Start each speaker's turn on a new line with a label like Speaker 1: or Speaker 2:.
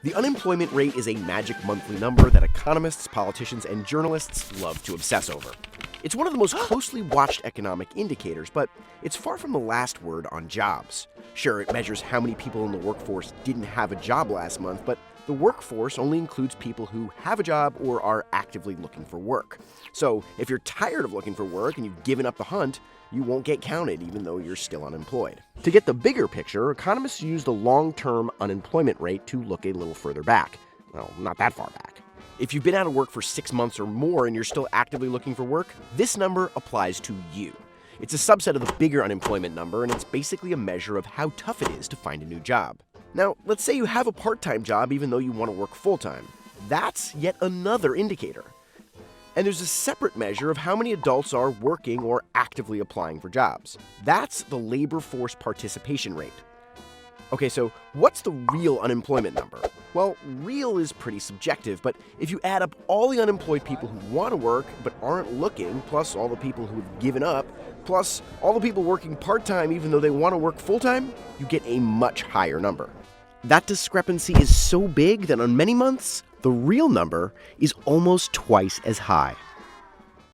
Speaker 1: The unemployment rate is a magic monthly number that economists, politicians, and journalists love to obsess over. It's one of the most closely watched economic indicators, but it's far from the last word on jobs. Sure, it measures how many people in the workforce didn't have a job last month, but the workforce only includes people who have a job or are actively looking for work. So if you're tired of looking for work and you've given up the hunt, you won't get counted even though you're still unemployed. To get the bigger picture, economists use the long-term unemployment rate to look a little further back. Well, not that far back. If you've been out of work for 6 months or more and you're still actively looking for work, this number applies to you. It's a subset of the bigger unemployment number, and it's basically a measure of how tough it is to find a new job. Now, let's say you have a part-time job even though you want to work full-time. That's yet another indicator. And there's a separate measure of how many adults are working or actively applying for jobs. That's the labor force participation rate. Okay, so what's the real unemployment number? Well, real is pretty subjective, but if you add up all the unemployed people who want to work but aren't looking, plus all the people who've given up, plus all the people working part-time even though they want to work full-time, you get a much higher number. That discrepancy is so big that on many months, the real number is almost twice as high.